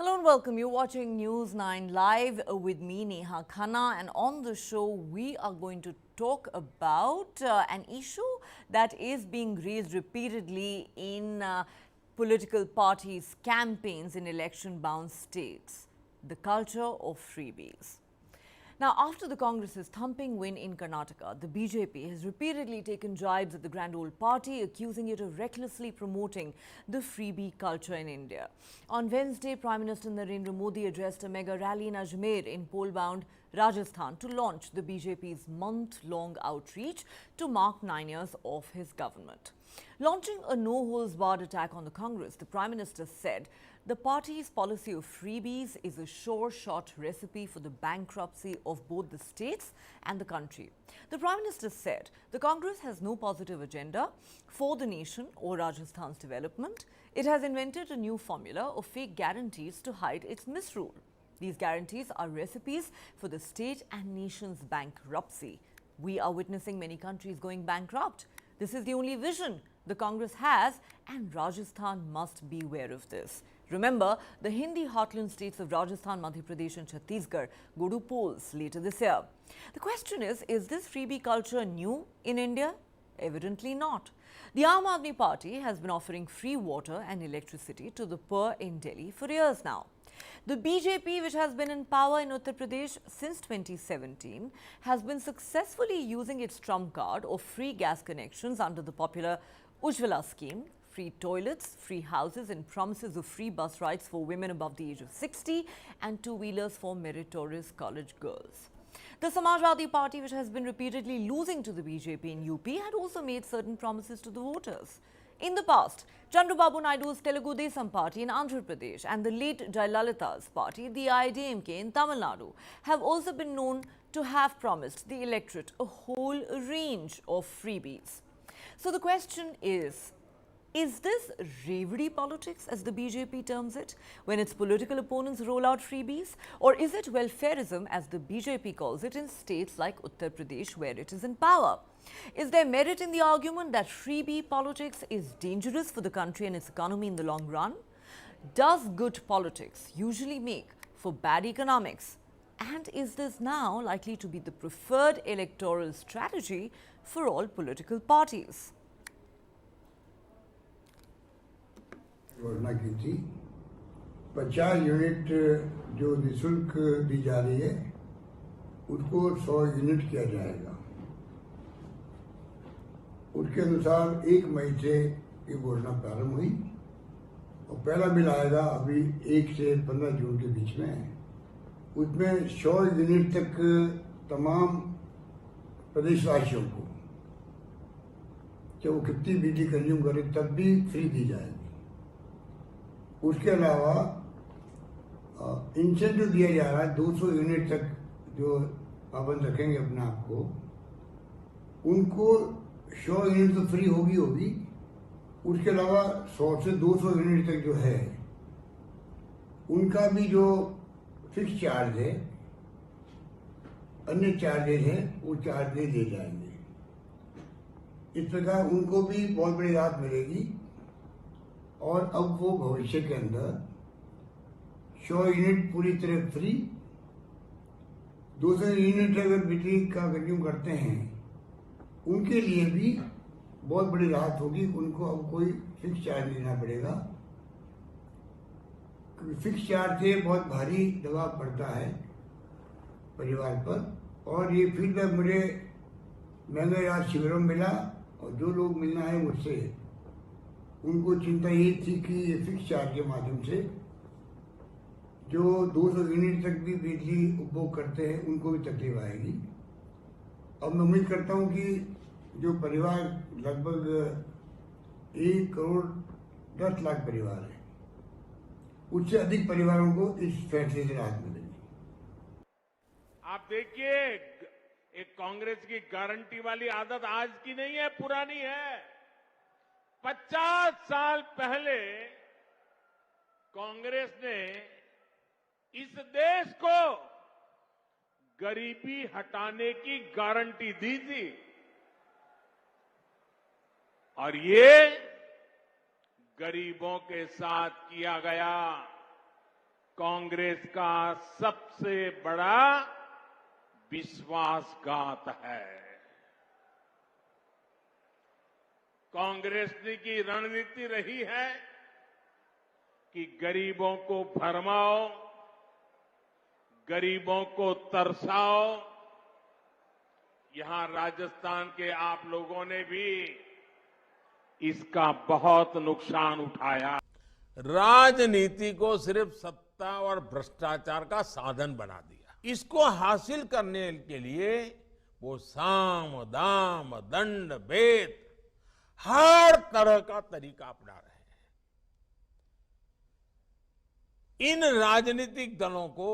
Hello and welcome. You're watching News9 live with me, Neha Khanna, and on the show we are going to talk about an issue that is being raised repeatedly in political parties' campaigns in election-bound states, the culture of freebies. Now, after the Congress's thumping win in Karnataka, the BJP has repeatedly taken jibes at the Grand Old Party, accusing it of recklessly promoting the freebie culture in India. On Wednesday, Prime Minister Narendra Modi addressed a mega rally in Ajmer in poll-bound Rajasthan to launch the BJP's month-long outreach to mark 9 years of his government. Launching a no-holds-barred attack on the Congress, the Prime Minister said the party's policy of freebies is a sure-shot recipe for the bankruptcy of both the states and the country. The Prime Minister said the Congress has no positive agenda for the nation or Rajasthan's development. It has invented a new formula of fake guarantees to hide its misrule. These guarantees are recipes for the state and nation's bankruptcy. We are witnessing many countries going bankrupt. This is the only vision the Congress has, and Rajasthan must be aware of this. Remember, the Hindi heartland states of Rajasthan, Madhya Pradesh and Chhattisgarh go to polls later this year. The question is this freebie culture new in India? Evidently not. The Aam Aadmi Party has been offering free water and electricity to the poor in Delhi for years now. The BJP, which has been in power in Uttar Pradesh since 2017, has been successfully using its trump card of free gas connections under the popular Ujjwala scheme, free toilets, free houses and promises of free bus rides for women above the age of 60 and two-wheelers for meritorious college girls. The Samajwadi Party, which has been repeatedly losing to the BJP in UP, had also made certain promises to the voters. In the past, Chandrababu Naidu's Telugu Desam party in Andhra Pradesh and the late Jayalalitha's party, the IDMK in Tamil Nadu, have also been known to have promised the electorate a whole range of freebies. So the question is this revdi politics, as the BJP terms it, when its political opponents roll out freebies? Or is it welfarism, as the BJP calls it, in states like Uttar Pradesh, where it is in power? Is there merit in the argument that freebie politics is dangerous for the country and its economy in the long run? Does good politics usually make for bad economics? And is this now likely to be the preferred electoral strategy for all political parties? घोषणा की थी 50 unit जो निःशुल्क दी जा रही है उसको 100 unit किया जाएगा। उसके अनुसार 1 मई से ये घोषणा प्रारंभ हुई और पहला बिल आएगा अभी 1 से 15 जून के बीच में। उसमें 100 यूनिट तक तमाम प्रदेशवासियों को चाहे वो कितनी बिजली कंज्यूम करे तब भी फ्री दी जाएगी। उसके अलावा इंसेंटिव दिया जा रहा है 200 यूनिट तक जो पाबंद रखेंगे अपने आप को, उनको 100 यूनिट तो फ्री होगी। उसके अलावा 100 से 200 यूनिट तक जो है उनका भी जो फिक्स चार्ज है, अन्य चार्जेज है, वो चार्ज नहीं दिए जाएंगे। इस प्रकार उनको भी बहुत बड़ी राहत मिलेगी और अब वो भविष्य के अंदर 100 यूनिट पूरी तरह फ्री, 200 यूनिट अगर बिजली का कंज्यूम करते हैं उनके लिए भी बहुत बड़ी राहत होगी। उनको अब कोई फिक्स चार्ज नहीं देना पड़ेगा, क्योंकि फिक्स चार्ज से बहुत भारी दबाव पड़ता है परिवार पर। और ये फीडबैक मुझे महंगाई राहत शिविरों में मिला और जो लोग मिलना है मुझसे, उनको चिंता ये थी कि ये फिक्स चार्ज के माध्यम से जो 200 यूनिट तक भी बिजली उपभोग करते हैं उनको भी तकलीफ आएगी। अब मैं उम्मीद करता हूं कि जो परिवार लगभग 1 करोड़ 10 लाख परिवार है, उससे अधिक परिवारों को इस फैसले से राहत मिलेगी। आप देखिए, एक कांग्रेस की गारंटी वाली आदत आज की नहीं है, पुरानी है। 50 साल पहले कांग्रेस ने इस देश को गरीबी हटाने की गारंटी दी थी और ये गरीबों के साथ किया गया कांग्रेस का सबसे बड़ा विश्वासघात है। कांग्रेस की रणनीति रही है कि गरीबों को भरमाओ, गरीबों को तरसाओ। यहां राजस्थान के आप लोगों ने भी इसका बहुत नुकसान उठाया। राजनीति को सिर्फ सत्ता और भ्रष्टाचार का साधन बना दिया। इसको हासिल करने के लिए वो साम दाम दंड भेद हर तरह का तरीका अपना रहे हैं। इन राजनीतिक दलों को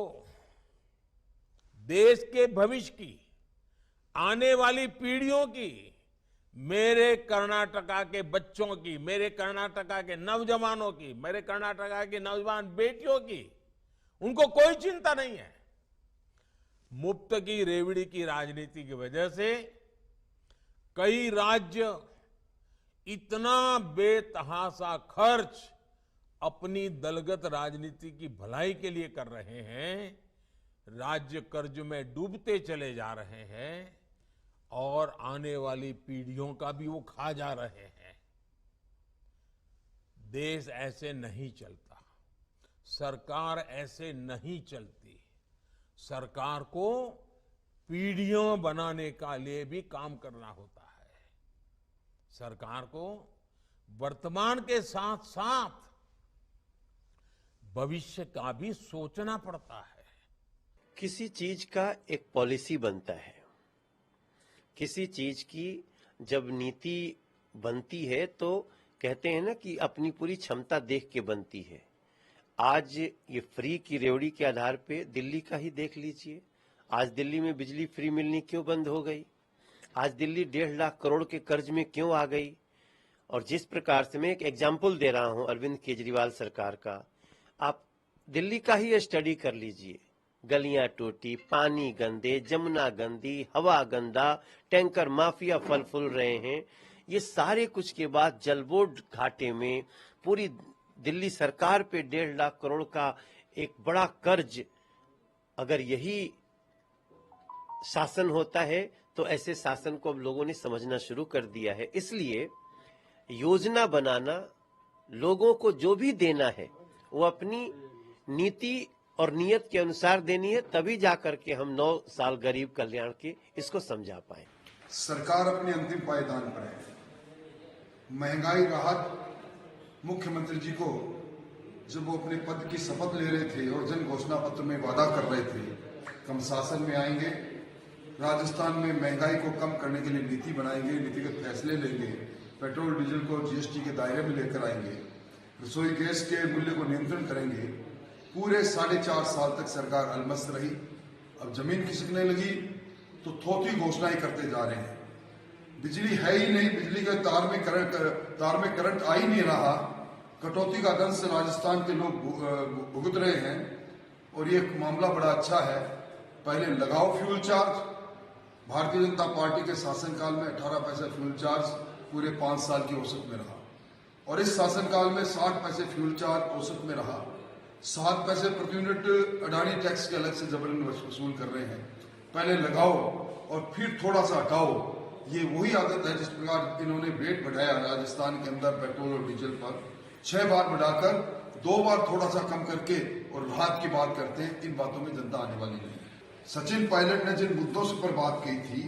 देश के भविष्य की, आने वाली पीढ़ियों की, मेरे कर्नाटका के बच्चों की, मेरे कर्नाटका के नौजवानों की, मेरे कर्नाटका की नौजवान बेटियों की, उनको कोई चिंता नहीं है। मुफ्त की रेवड़ी की राजनीति की वजह से कई राज्य इतना बेतहाशा खर्च अपनी दलगत राजनीति की भलाई के लिए कर रहे हैं, राज्य कर्ज में डूबते चले जा रहे हैं और आने वाली पीढ़ियों का भी वो खा जा रहे हैं। देश ऐसे नहीं चलता, सरकार ऐसे नहीं चलती। सरकार को पीढ़ियों बनाने का लिए भी काम करना होता है। सरकार को वर्तमान के साथ साथ भविष्य का भी सोचना पड़ता है। किसी चीज का एक पॉलिसी बनता है, किसी चीज की जब नीति बनती है तो कहते हैं ना कि अपनी पूरी क्षमता देख के बनती है। आज ये फ्री की रेवड़ी के आधार पे दिल्ली का ही देख लीजिए। आज दिल्ली में बिजली फ्री मिलनी क्यों बंद हो गई? आज दिल्ली 1.5 लाख करोड़ के कर्ज में क्यों आ गई? और जिस प्रकार से मैं एक एग्जाम्पल दे रहा हूं अरविंद केजरीवाल सरकार का, आप दिल्ली का ही स्टडी कर लीजिए। गलियां टूटी, पानी गंदे, जमुना गंदी, हवा गंदा, टैंकर माफिया फल फूल रहे हैं। ये सारे कुछ के बाद जल बोर्ड घाटे में पूरी दिल्ली सरकार पे 1.5 लाख करोड़ का एक बड़ा कर्ज। अगर यही शासन होता है तो ऐसे शासन को अब लोगों ने समझना शुरू कर दिया है। इसलिए योजना बनाना, लोगों को जो भी देना है वो अपनी नीति और नियत के अनुसार देनी है, तभी जाकर के हम 9 साल गरीब कल्याण के इसको समझा पाए। सरकार अपने अंतिम पायदान पर है। महंगाई राहत मुख्यमंत्री जी को जब वो अपने पद की शपथ ले रहे थे और जन घोषणा पत्र में वादा कर रहे थे कि हम शासन में आएंगे, राजस्थान में महंगाई को कम करने के लिए नीति बनाएंगे, नीतिगत फैसले लेंगे, पेट्रोल डीजल को जीएसटी के दायरे में लेकर आएंगे, रसोई गैस के मूल्य को नियंत्रण करेंगे। पूरे 4.5 साल तक सरकार अलमस्त रही। अब जमीन खिसकने लगी तो थोथी घोषणाएं करते जा रहे हैं। बिजली है ही नहीं, बिजली के तार में करंट आ ही नहीं रहा। कटौती का दंश राजस्थान के लोग भुगत रहे हैं और ये मामला बड़ा अच्छा है। पहले लगाओ fuel charge. Bharatiya Janata party के शासनकाल में 18 पैसे फ्यूल चार्ज पूरे 5 साल की औसत में रहा और इस शासनकाल में 60 पैसे फ्यूल चार्ज औसत में रहा। 7 पैसे प्रति यूनिट अडानी टैक्स के अलग से जबरन वसूल कर रहे हैं। पहले लगाओ और फिर थोड़ा सा हटाओ। ये वही आदत है जिस प्रकार इन्होंने रेट बढ़ाया राजस्थान के अंदर पेट्रोल और डीजल पर 6 बार बढ़ाकर 2 बार थोड़ा सा कम करके और राहत की बात करते हैं। इन बातों में जनता आने वाली नहीं है। सचिन पायलट ने जिन मुद्दों पर बात की थी,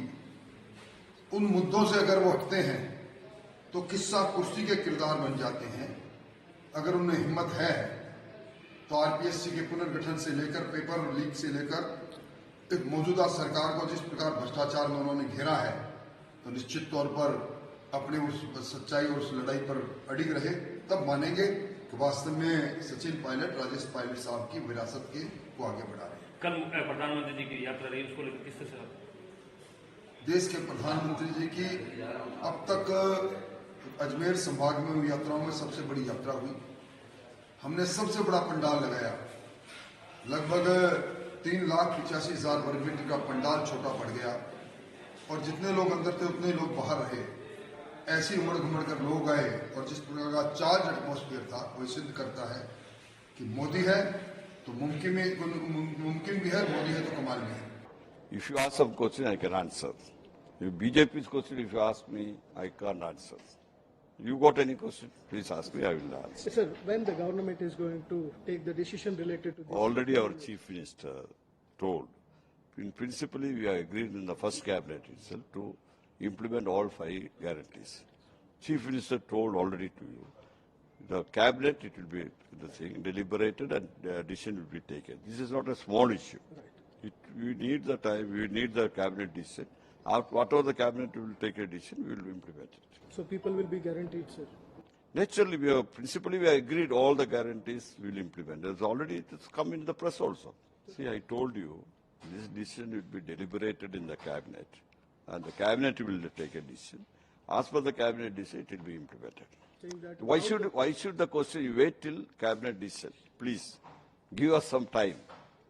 उन मुद्दों से अगर वो हटते हैं तो किस्सा कुर्सी के किरदार बन जाते हैं। अगर उनमें हिम्मत है तो आरपीएससी के पुनर्गठन से लेकर पेपर लीक से लेकर एक मौजूदा सरकार को जिस प्रकार भ्रष्टाचार में उन्होंने घेरा है, तो निश्चित तौर पर अपने उस सच्चाई और उस लड़ाई पर अडिग रहे, तब मानेंगे कि वास्तव में सचिन पायलट, राजेश पायलट साहब की विरासत को आगे बढ़ा रहे हैं। कल प्रधानमंत्री जी की यात्रा रही, उसको लेकर किस तरह? देश के प्रधानमंत्री जी की अब तक अजमेर संभाग में हुई यात्राओं में सबसे बड़ी यात्रा हुई। हमने सबसे बड़ा पंडाल लगाया। लगभग 3,85,000 वर्ग मीटर का पंडाल छोटा पड़ गया और जितने लोग अंदर थे उतने लोग बाहर रहे। ऐसी उमड़ घुमड़ कर लोग आए और जिस प्रकार का चार्ज एटमॉस्फेयर था वो सिद्ध करता है कि मोदी है तो मुमकिन भी है, मोदी है तो कमाल भी है। If you ask some question, I can answer. If BJP's question, if you ask me, I can't answer. You got any question? Please ask me, I will answer. Sir, when the government is going to take the decision related to this? Already our Chief Minister told. In principally, we are agreed in the first cabinet itself to implement all 5 guarantees. Chief Minister told already to you. The cabinet, it will be the thing, deliberated and the decision will be taken. This is not a small issue. We need the time, we need the cabinet decision. Whatever the cabinet will take a decision, we will implement it. So people will be guaranteed, sir? Naturally, we have agreed all the guarantees we will implement. It's come in the press also. See, I told you, this decision will be deliberated in the cabinet, and the cabinet will take a decision. As per the cabinet decision, it will be implemented. Why should the question, you wait till cabinet decision? Please, give us some time.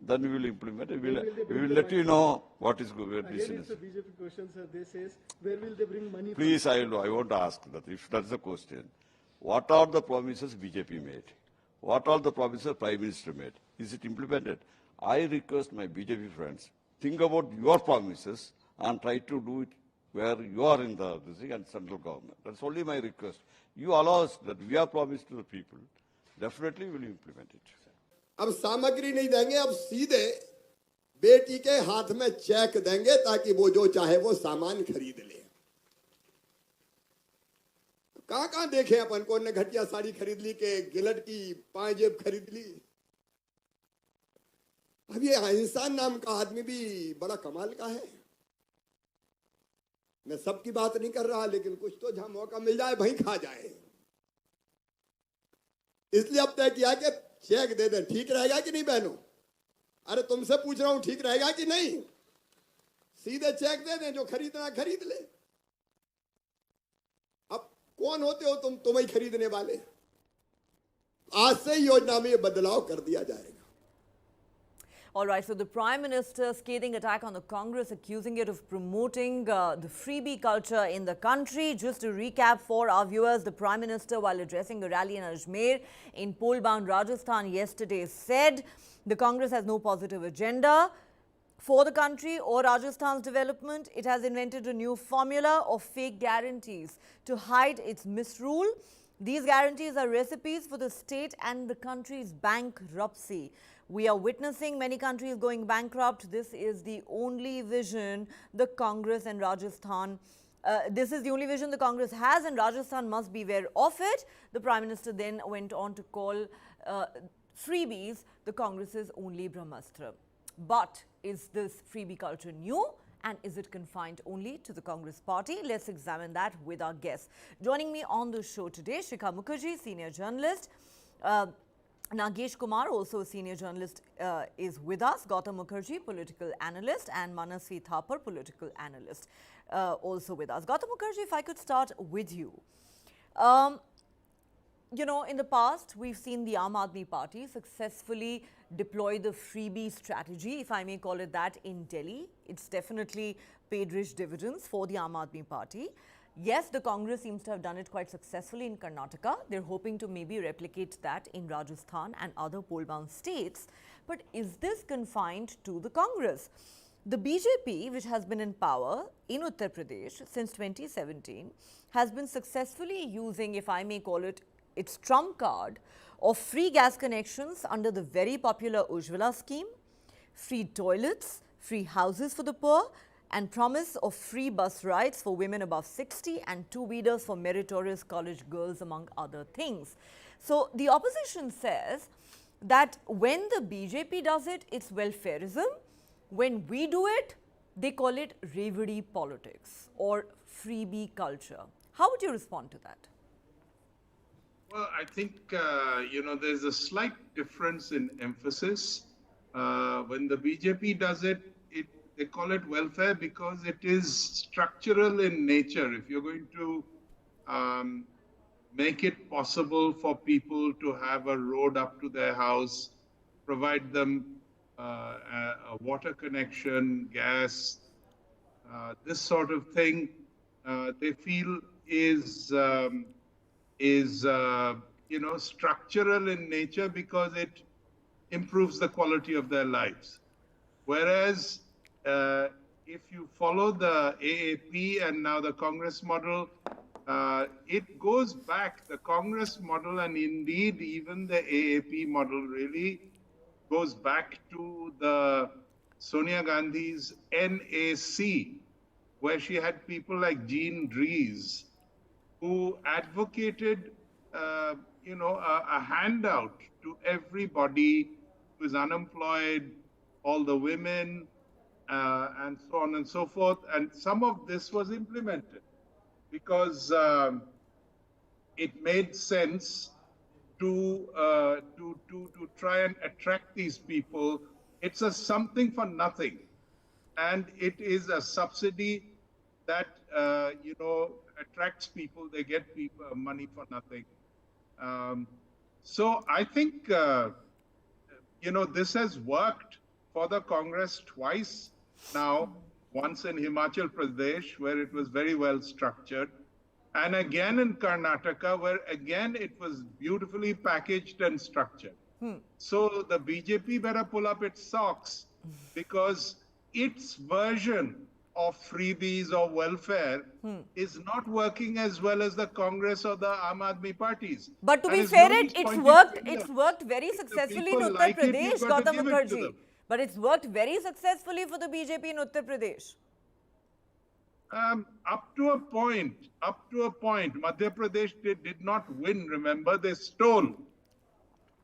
Then we will implement it. We will let you know what is good. Again, it's a BJP question, sir. They says, where will they bring money Please, I want to ask that. If that's the question, what are the promises BJP made? What are the promises Prime Minister made? Is it implemented? I request my BJP friends, think about your promises and try to do it where you are in the and central government. That's only my request. You allow us that we are promised to the people. Definitely we will implement it. अब सामग्री नहीं देंगे, अब सीधे बेटी के हाथ में चेक देंगे ताकि वो जो चाहे वो सामान खरीद ले। कहां देखे अपन को ने घटिया साड़ी खरीद ली के गिलट की पांजेब खरीद ली। अब ये इंसान नाम का आदमी भी बड़ा कमाल का है। मैं सबकी बात नहीं कर रहा, लेकिन कुछ तो जहां मौका मिल जाए वहीं खा जाए। इसलिए अब तय किया कि चेक दे दे। ठीक रहेगा कि नहीं बहनों? अरे तुमसे पूछ रहा हूं, ठीक रहेगा कि नहीं? सीधे चेक दे दें, जो खरीदना खरीद ले। अब कौन होते हो तुम ही खरीदने वाले? आज से योजना में ये बदलाव कर दिया जाएगा। All right, so the Prime Minister scathing attack on the Congress, accusing it of promoting the freebie culture in the country. Just to recap for our viewers, the Prime Minister, while addressing a rally in Ajmer in poll-bound Rajasthan yesterday, said the Congress has no positive agenda for the country or Rajasthan's development. It has invented a new formula of fake guarantees to hide its misrule. These guarantees are recipes for the state and the country's bankruptcy. We are witnessing many countries going bankrupt. This is the only vision the Congress and Rajasthan, this is the only vision the Congress has, and Rajasthan must be aware of it. The Prime Minister then went on to call freebies the Congress's only Brahmastra. But is this freebie culture new? And is it confined only to the Congress party? Let's examine that with our guests. Joining me on the show today, Shikha Mukherjee, senior journalist. Nagesh Kumar, also a senior journalist, is with us. Gautam Mukherjee, political analyst, and Manasvi Thapar, political analyst, also with us. Gautam Mukherjee, if I could start with you. You know, in the past, we've seen the Aam Aadmi Party successfully deploy the freebie strategy, if I may call it that, in Delhi. It's definitely paid rich dividends for the Aam Aadmi Party. Yes, the Congress seems to have done it quite successfully in Karnataka. They're hoping to maybe replicate that in Rajasthan and other poll-bound states. But is this confined to the Congress? The BJP, which has been in power in Uttar Pradesh since 2017, has been successfully using, if I may call it, its trump card of free gas connections under the very popular Ujjwala scheme, free toilets, free houses for the poor, and promise of free bus rides for women above 60 and two-wheelers for meritorious college girls, among other things. So the opposition says that when the BJP does it, it's welfarism. When we do it, they call it revdi politics or freebie culture. How would you respond to that? Well, I think, you know, there's a slight difference in emphasis. When the BJP does it, they call it welfare because it is structural in nature. If you're going to make it possible for people to have a road up to their house, provide them a water connection, gas, this sort of thing, they feel is you know, structural in nature because it improves the quality of their lives. Whereas if you follow the AAP and now the Congress model, it goes back, the Congress model and indeed even the AAP model really goes back to the Sonia Gandhi's NAC, where she had people like Jean Dries, who advocated, a handout to everybody who is unemployed, all the women, and so on and so forth. And some of this was implemented because it made sense to try and attract these people. It's a something for nothing, and it is a subsidy that attracts people. They get people money for nothing. So I think this has worked for the Congress twice now. Once in Himachal Pradesh, where it was very well structured, and again in Karnataka, where again it was beautifully packaged and structured. So the BJP better pull up its socks, because its version of freebies or welfare is not working as well as the Congress or the Aam Aadmi parties. But to be And fair, nobody's it's pointing worked very successfully in people Uttar like it, Pradesh, you've got to Gautam give it to Mukherjee. them. But it's worked very successfully for the BJP in Uttar Pradesh. Up to a point, Madhya Pradesh did not win, remember, they stole.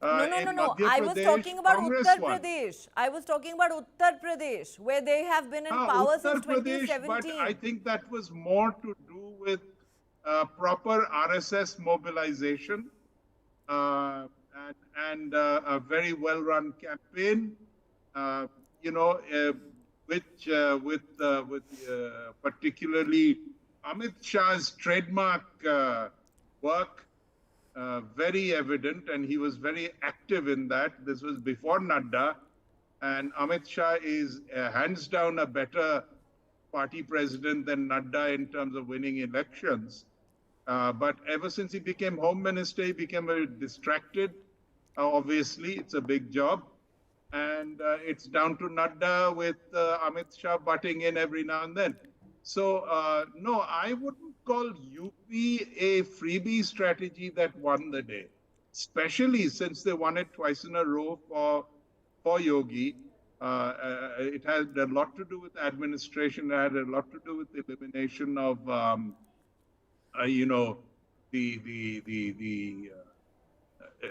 No. I was talking about Uttar Pradesh. I was talking about Uttar Pradesh, where they have been in power since 2017. But I think that was more to do with proper RSS mobilization and a very well-run campaign, with particularly Amit Shah's trademark work, very evident, and he was very active in that. This was before Nadda, and Amit Shah is hands down a better party president than Nadda in terms of winning elections. But ever since he became home minister, he became very distracted. Obviously, it's a big job. And it's down to Nadda with Amit Shah butting in every now and then. So, no, I wouldn't call UP a freebie strategy that won the day, especially since they won it twice in a row for Yogi. It had a lot to do with administration. It had a lot to do with the elimination of, the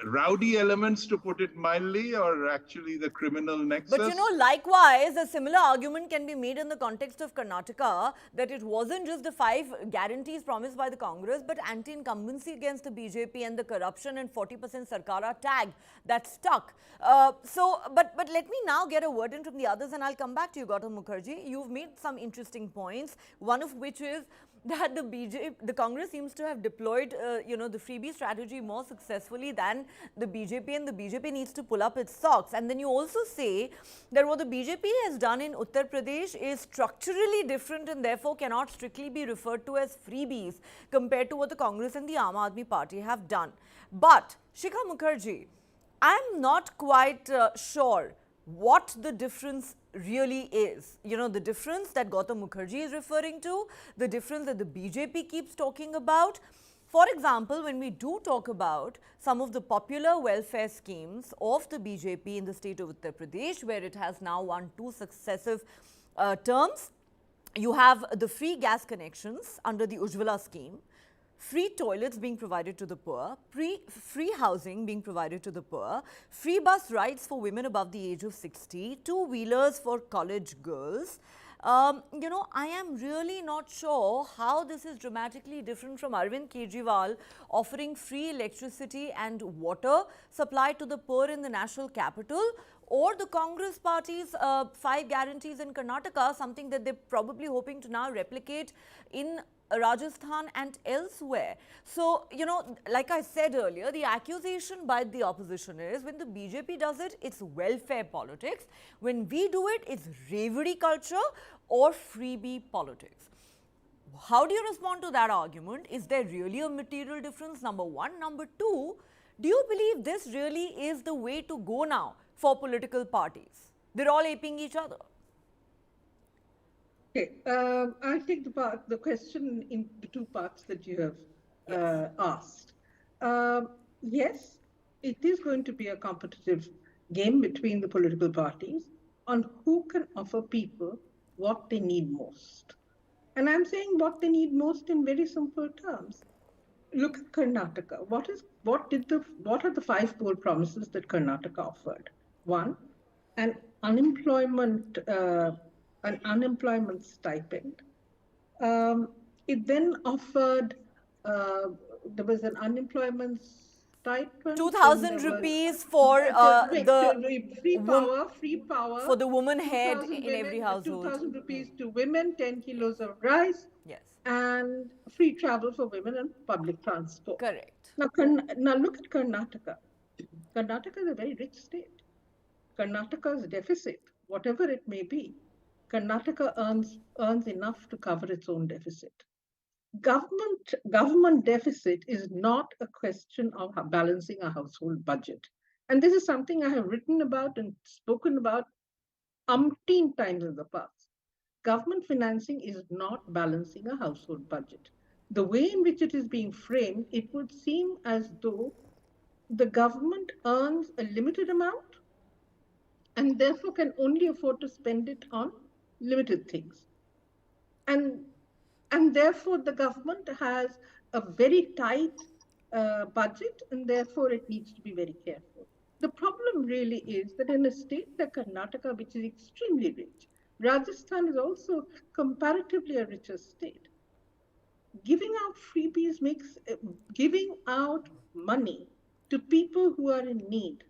rowdy elements, to put it mildly, or actually the criminal nexus. But likewise, a similar argument can be made in the context of Karnataka, that it wasn't just the 5 guarantees promised by the Congress, but anti-incumbency against the BJP and the corruption and 40% Sarkara tag that stuck. But let me now get a word in from the others, and I'll come back to you, Gautam Mukherjee. You've made some interesting points, one of which is that the Congress seems to have deployed, the freebie strategy more successfully than the BJP, and the BJP needs to pull up its socks. And then you also say that what the BJP has done in Uttar Pradesh is structurally different and therefore cannot strictly be referred to as freebies compared to what the Congress and the Aam Aadmi Party have done. But, Shikha Mukherjee, I'm not quite sure what the difference really is. The difference that Gautam Mukherjee is referring to, the difference that the BJP keeps talking about. For example, when we do talk about some of the popular welfare schemes of the BJP in the state of Uttar Pradesh, where it has now won 2 successive terms, you have the free gas connections under the Ujjwala scheme, free toilets being provided to the poor, free housing being provided to the poor, free bus rides for women above the age of 60, 2-wheelers for college girls. I am really not sure how this is dramatically different from Arvind Kejriwal offering free electricity and water supply to the poor in the national capital, or the Congress party's 5 guarantees in Karnataka, something that they're probably hoping to now replicate in Rajasthan and elsewhere. So, like I said earlier, the accusation by the opposition is when the BJP does it, it's welfare politics. When we do it, it's revdi culture or freebie politics. How do you respond to that argument? Is there really a material difference? Number one. Number two, do you believe this really is the way to go now for political parties? They're all aping each other. Okay, I'll take the question in the two parts that you have asked. Yes, it is going to be a competitive game between the political parties on who can offer people what they need most. And I'm saying what they need most in very simple terms. Look at Karnataka. What are the 5 bold promises that Karnataka offered? One, an unemployment stipend. It then offered there was an unemployment stipend. 2,000 rupees for free power for the woman head 2,000 in every household. 2,000 rupees to women, 10 kilos of rice. Yes. And free travel for women and public transport. Correct. Now look at Karnataka. Karnataka is a very rich state. Karnataka's deficit, whatever it may be, Karnataka earns enough to cover its own deficit. Government deficit is not a question of balancing a household budget. And this is something I have written about and spoken about umpteen times in the past. Government financing is not balancing a household budget. The way in which it is being framed, it would seem as though the government earns a limited amount and therefore can only afford to spend it on limited things. And therefore the government has a very tight budget and therefore it needs to be very careful. The problem really is that in a state like Karnataka, which is extremely rich, Rajasthan is also comparatively a richer state. Giving out freebies giving out money to people who are in need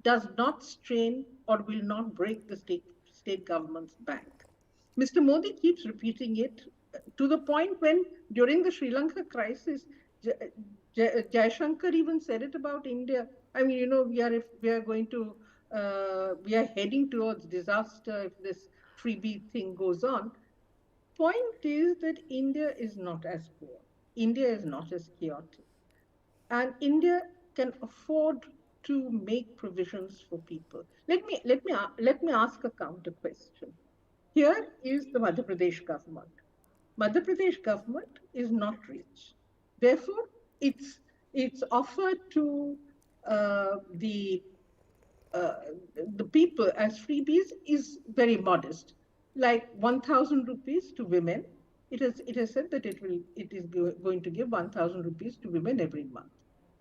does not strain or will not break the state government's bank. Mr. Modi keeps repeating it to the point when during the Sri Lanka crisis, Jaishankar even said it about India. I mean, we are heading towards disaster if this freebie thing goes on. Point is that India is not as poor. India is not as chaotic. And India can afford to make provisions for people. Let me ask a counter question. Here is the Madhya Pradesh government. Madhya Pradesh government is not rich. Therefore, it's offered to the people as freebies is very modest, like 1,000 rupees to women. It has said that it is going to give 1,000 rupees to women every month.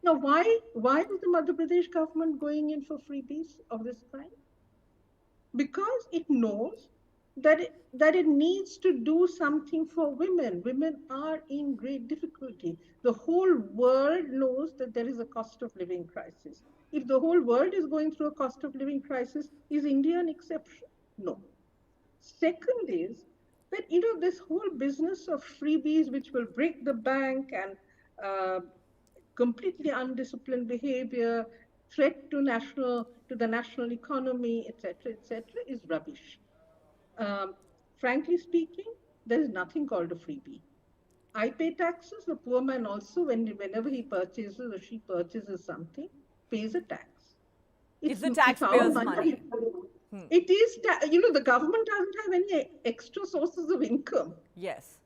Now, why is the Madhya Pradesh government going in for freebies of this kind? Because it knows that it needs to do something for women. Women are in great difficulty. The whole world knows that there is a cost of living crisis. If the whole world is going through a cost of living crisis, is India an exception? No. Second is that, this whole business of freebies, which will break the bank and completely undisciplined behavior, threat to the national economy, etc., is rubbish. Frankly speaking, there is nothing called a freebie. I pay taxes. The poor man also, whenever he purchases or she purchases something, pays a tax. It's the taxpayers' money. It is, the government doesn't have any extra sources of income. Yes.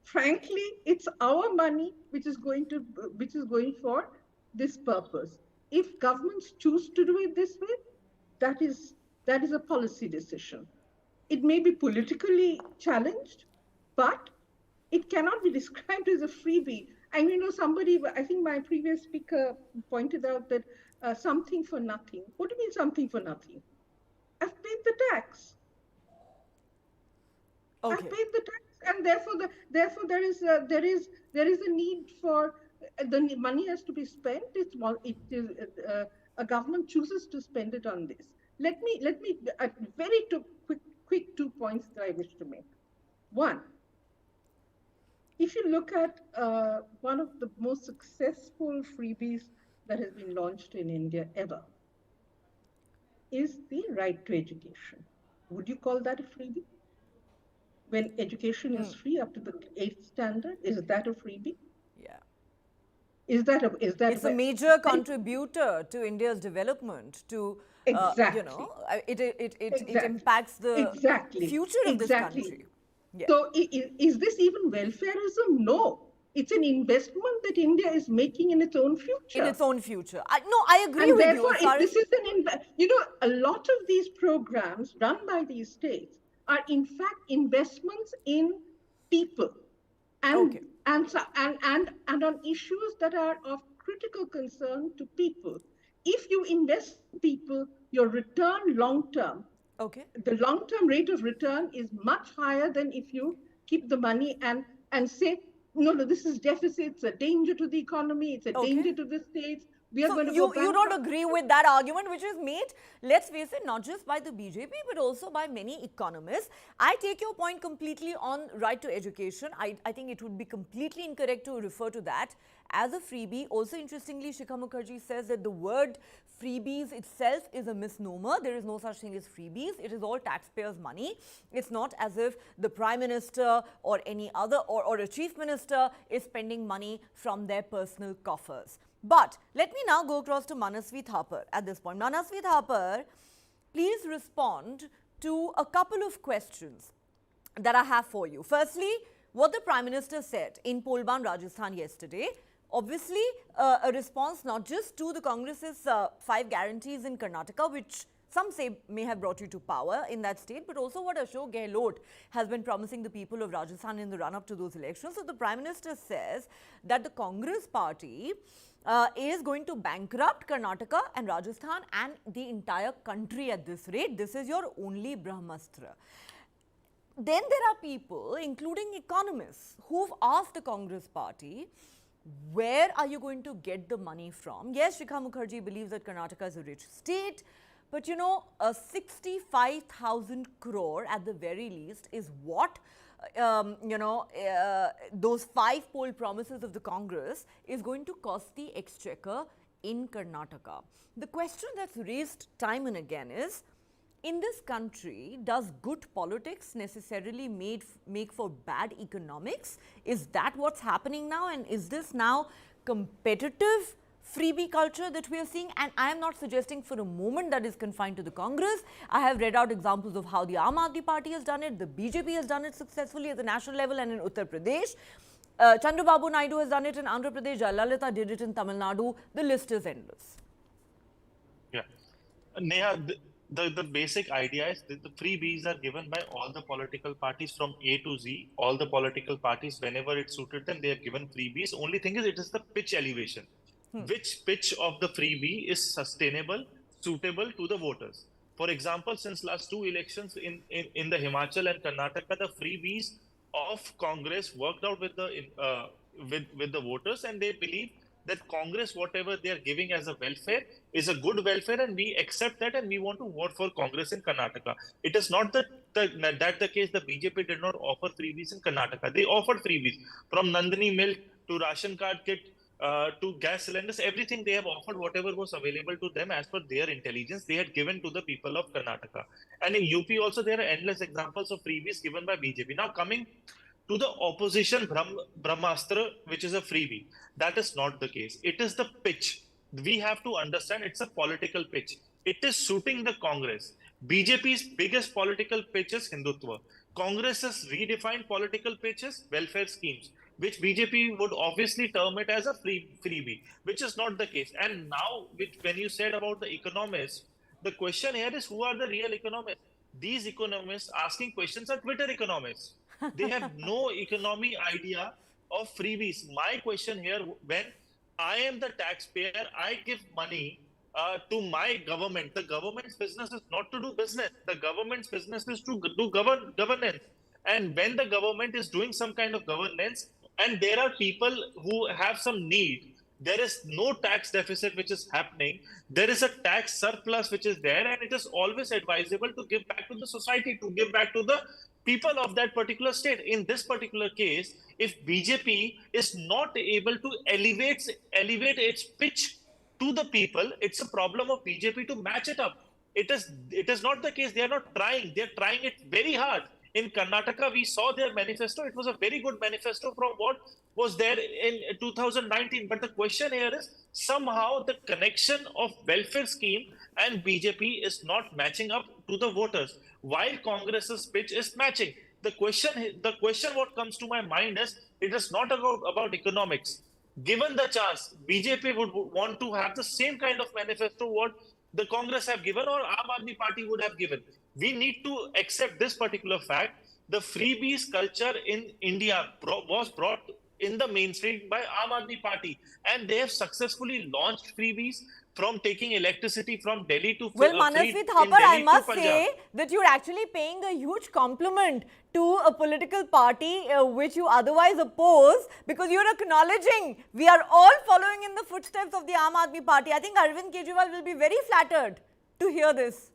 Frankly, it's our money which is going for this purpose. If governments choose to do it this way, that is a policy decision. It may be politically challenged, but it cannot be described as a freebie. And I think my previous speaker pointed out that something for nothing. What do you mean something for nothing? I've paid the tax. Okay. I've paid the tax, and therefore there is a need for the money has to be spent. A government chooses to spend it on this. Let me very quick 2 points that I wish to make. One, if you look at one of the most successful freebies that has been launched in India ever, is the right to education. Would you call that a freebie? When education is free up to the 8th standard, is that a freebie? Yeah. Is that it's a major contributor to India's development, to Exactly. It impacts the Exactly. future of this Exactly. country. Yeah. So is this even welfareism? No. It's an investment that India is making in its own future. In its own future. No, I agree And with you therefore, as far as... this is a lot of these programs run by these states are in fact investments in people and Okay. and on issues that are of critical concern to people. If you invest in people, your return long term, Okay. the long term rate of return is much higher than if you keep the money and say, no, this is deficit, it's a danger to the economy, it's a Okay. danger to the states. We are So going to you go don't bankrupt. agree with that argument, which is made, let's face it, not just by the BJP, but also by many economists. I take your point completely on right to education. I think it would be completely incorrect to refer to that as a freebie. Also, interestingly, Shikha Mukherjee says that the word freebies itself is a misnomer. There is no such thing as freebies. It is all taxpayers' money. It's not as if the Prime Minister or any other or a Chief Minister is spending money from their personal coffers. But let me now go across to Manasvi Thapar at this point. Manasvi Thapar, please respond to a couple of questions that I have for you. Firstly, what the Prime Minister said in Polban, Rajasthan yesterday. Obviously, a response not just to the Congress's 5 guarantees in Karnataka, which some say may have brought you to power in that state, but also what Ashok Gehlot has been promising the people of Rajasthan in the run-up to those elections. So the Prime Minister says that the Congress party is going to bankrupt Karnataka and Rajasthan and the entire country at this rate. This is your only Brahmastra. Then there are people, including economists, who've asked the Congress party, where are you going to get the money from? Yes, Shikha Mukherjee believes that Karnataka is a rich state, but 65,000 crore at the very least is what those 5 poll promises of the Congress is going to cost the exchequer in Karnataka. The question that's raised time and again is, in this country, does good politics necessarily make for bad economics? Is that what's happening now? And is this now competitive freebie culture that we are seeing? And I am not suggesting for a moment that is confined to the Congress. I have read out examples of how the Aam Aadmi Party has done it, the BJP has done it successfully at the national level and in Uttar Pradesh. Chandrababu Naidu has done it in Andhra Pradesh, Jayalalitha did it in Tamil Nadu. The list is endless. Yeah. Neha, the basic idea is that the freebies are given by all the political parties from A to Z. All the political parties, whenever it suited them, they are given freebies. Only thing is, it is the pitch elevation. Which pitch of the freebie is sustainable, suitable to the voters? For example, since last 2 elections in the Himachal and Karnataka, the freebies of Congress worked out with the with the voters, and they believe that Congress, whatever they are giving as a welfare, is a good welfare, and we accept that, and we want to vote for Congress in Karnataka. It is not that the case. The BJP did not offer freebies in Karnataka. They offered freebies from Nandini milk to ration card kit to gas cylinders. Everything they have offered, whatever was available to them as per their intelligence, they had given to the people of Karnataka. And in UP also, there are endless examples of freebies given by BJP. Now coming to the opposition Brahmastra, which is a freebie. That is not the case. It is the pitch. We have to understand it's a political pitch. It is suiting the Congress. BJP's biggest political pitch is Hindutva. Congress has redefined political pitches, welfare schemes, which BJP would obviously term it as a freebie, which is not the case. And now, when you said about the economists, the question here is, who are the real economists? These economists asking questions are Twitter economists. They have no economy idea of freebies. My question here, when I am the taxpayer, I give money to my government. The government's business is not to do business. The government's business is to do governance. And when the government is doing some kind of governance, and there are people who have some need, there is no tax deficit which is happening. There is a tax surplus which is there, and it is always advisable to give back to the society, to give back to the people of that particular state. In this particular case, if BJP is not able to elevate its pitch to the people, it's a problem of BJP to match it up. It is not the case. They are not trying. They are trying it very hard. In Karnataka, we saw their manifesto. It was a very good manifesto from what was there in 2019. But the question here is somehow the connection of welfare scheme and BJP is not matching up to the voters, while Congress's pitch is matching. The question what comes to my mind is it is not about economics. Given the chance, BJP would want to have the same kind of manifesto what the Congress have given or Aam Aadmi Party would have given. We need to accept this particular fact. The freebies culture in India was brought in the mainstream by Aam Aadmi Party, and they have successfully launched freebies from taking electricity from Delhi to Well, Manasvi Thapar, I must say that you're actually paying a huge compliment to a political party which you otherwise oppose, because you're acknowledging we are all following in the footsteps of the Aam Aadmi Party. I think Arvind Kejriwal will be very flattered to hear this.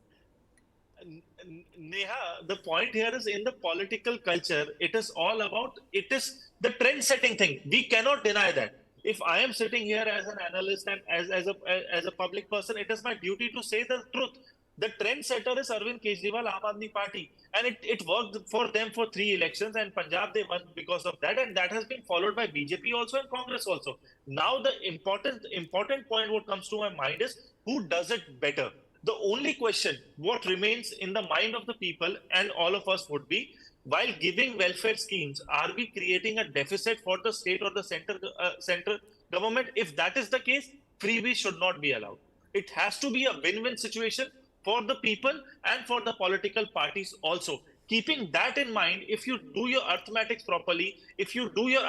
Neha, the point here is in the political culture, it is all about, it is the trend setting thing. We cannot deny that. If I am sitting here as an analyst and as a public person, it is my duty to say the truth. The trend setter is Arvind Kejriwal, Aam Aadmi Party, and it worked for them for 3 elections, and Punjab they won because of that, and that has been followed by BJP also and Congress also. Now the important point what comes to my mind is who does it better. The only question what remains in the mind of the people and all of us would be, while giving welfare schemes, are we creating a deficit for the state or the central government? If that is the case, freebies should not be allowed. It has to be a win-win situation for the people and for the political parties also. Keeping that in mind, if you do your arithmetics properly, if you do your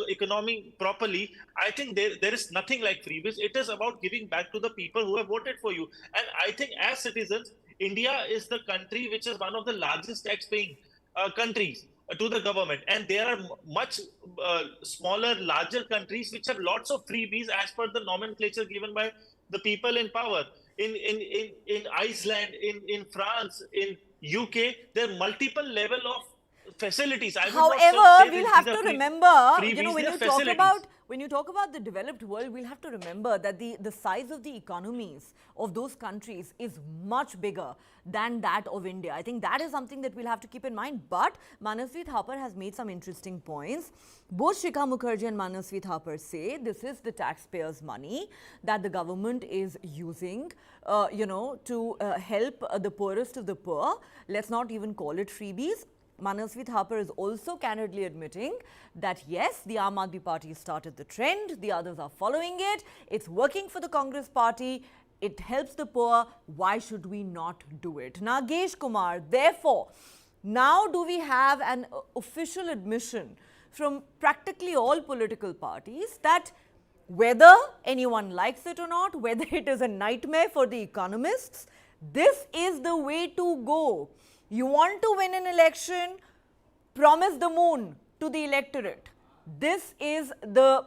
economy properly, I think there is nothing like freebies. It is about giving back to the people who have voted for you. And I think as citizens, India is the country which is one of the largest tax-paying countries to the government. And there are much smaller, larger countries which have lots of freebies as per the nomenclature given by the people in power. In Iceland, in France, in UK, there are multiple level of facilities. However, we'll have to remember, freebies, you know, when you talk about the developed world, we'll have to remember that the size of the economies of those countries is much bigger than that of India. I think that is something that we'll have to keep in mind. But Manasvi Thapar has made some interesting points. Both Shikha Mukherjee and Manasvi Thapar say this is the taxpayers' money that the government is using, to help the poorest of the poor. Let's not even call it freebies. Manasvi Thapar is also candidly admitting that yes, the Aam Aadmi Party started the trend, the others are following it, it's working for the Congress Party, it helps the poor, why should we not do it? Nagesh Kumar, therefore, now do we have an official admission from practically all political parties that whether anyone likes it or not, whether it is a nightmare for the economists, this is the way to go. You want to win an election, promise the moon to the electorate. This is the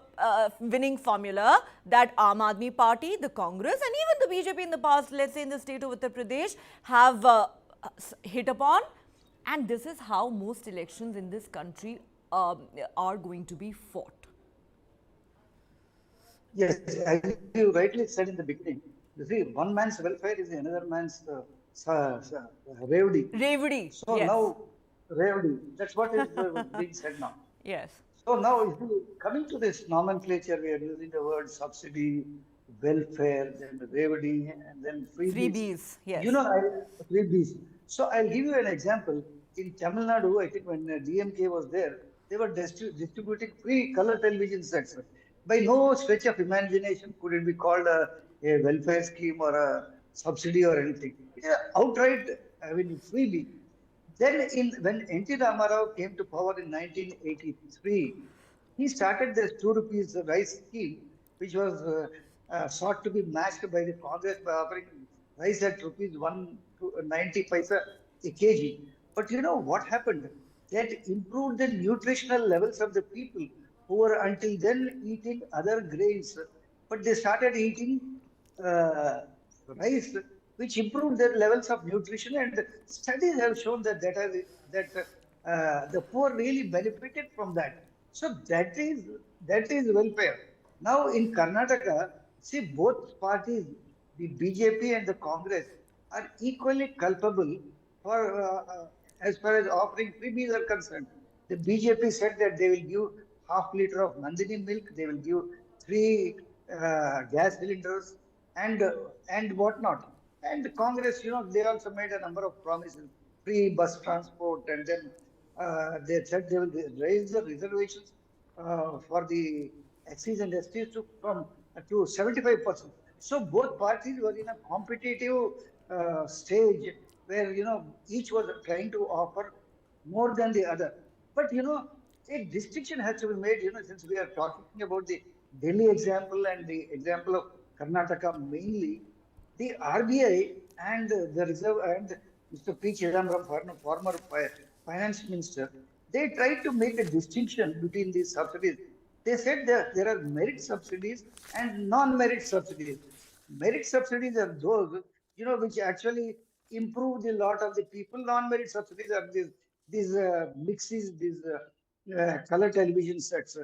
winning formula that Aam Aadmi Party, the Congress and even the BJP in the past, let's say in the state of Uttar Pradesh, have hit upon. And this is how most elections in this country are going to be fought. Yes, as you rightly said in the beginning, you see, one man's welfare is another man's revdi. Revdi. So yes. now, revdi, that's what is being said now. Yes. So now, coming to this nomenclature, we are using the word subsidy, welfare, then revdi, and then freebies. Freebies, yes. You know, freebies. So I'll give you an example. In Tamil Nadu, I think when DMK was there, they were distributing free color television sets. By no stretch of imagination could it be called a welfare scheme or a subsidy or anything. It's outright, freebie. Then when N.T. Ramarao came to power in 1983, he started this 2 rupees rice scheme, which was sought to be matched by the Congress by offering rice at rupees 190 paisa a kg. But you know what happened? That improved the nutritional levels of the people who were until then eating other grains, but they started eating rice, which improved their levels of nutrition. And studies have shown that the poor really benefited from that. So that is welfare. Now in Karnataka, see, both parties, the BJP and the Congress, are equally culpable for as far as offering freebies are concerned. The BJP said that they will give half liter of Nandini milk, they will give 3 gas cylinders and whatnot. And Congress, they also made a number of promises, free bus transport, and then they said they will raise the reservations for the SCs and STs to 75%. So both parties were in a competitive stage where each was trying to offer more than the other. But a distinction has to be made. Since we are talking about the Delhi example and the example of Karnataka mainly, the RBI and the Reserve and Mr. P. Chidambaram, former finance minister, they tried to make a distinction between these subsidies. They said that there are merit subsidies and non-merit subsidies. Merit subsidies are those, which actually improve the lot of the people. Non-merit subsidies are these mixes, these color television sets.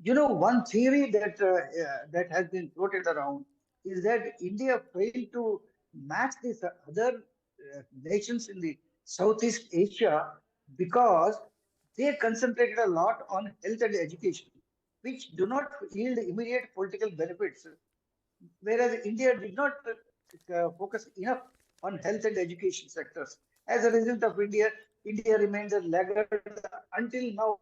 One theory that has been floated around is that India failed to match these other nations in the Southeast Asia because they concentrated a lot on health and education, which do not yield immediate political benefits, whereas India did not focus enough on health and education sectors. As a result of India remains a laggard until now,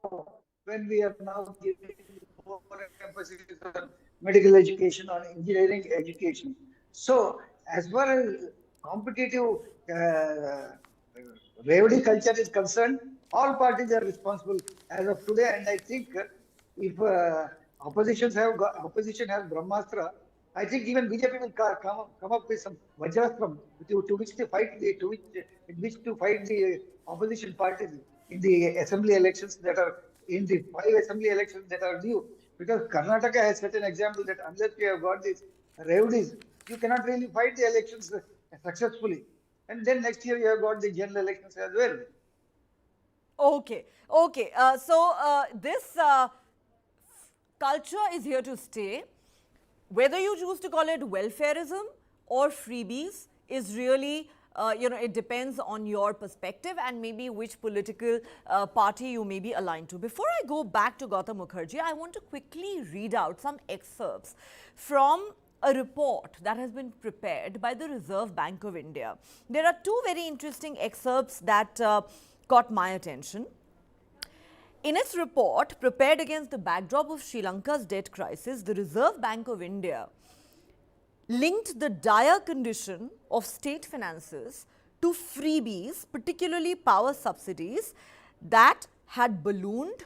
when we are now giving more emphasis on medical education, on engineering education. So, as far as competitive revdi culture is concerned, all parties are responsible as of today, and I think if opposition has Brahmastra, I think even BJP will come up with some Vajrastram to which to fight the opposition parties in the assembly elections that are in the 5 assembly elections that are due. Because Karnataka has set an example that unless you have got these revdis, you cannot really fight the elections successfully. And then next year you have got the general elections as well. Okay. This culture is here to stay. Whether you choose to call it welfarism or freebies is really, it depends on your perspective and maybe which political party you may be aligned to. Before I go back to Gautam Mukherjee, I want to quickly read out some excerpts from a report that has been prepared by the Reserve Bank of India. There are 2 very interesting excerpts that caught my attention. In its report, prepared against the backdrop of Sri Lanka's debt crisis, the Reserve Bank of India linked the dire condition of state finances to freebies, particularly power subsidies, that had ballooned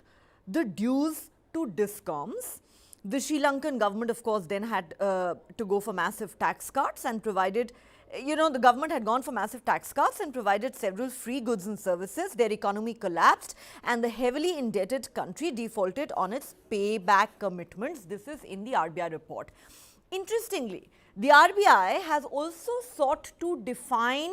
the dues to discoms. The Sri Lankan government, of course, then had to go for massive tax cuts and provided, the government had gone for massive tax cuts and provided several free goods and services. Their economy collapsed and the heavily indebted country defaulted on its payback commitments. This is in the RBI report. Interestingly, the RBI has also sought to define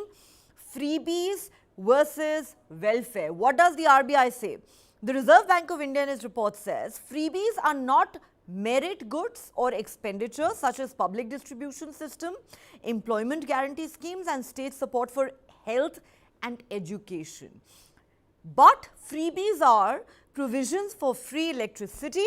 freebies versus welfare. What does the RBI say? The Reserve Bank of India in its report says freebies are not merit goods or expenditures such as public distribution system, employment guarantee schemes and state support for health and education. But freebies are provisions for free electricity,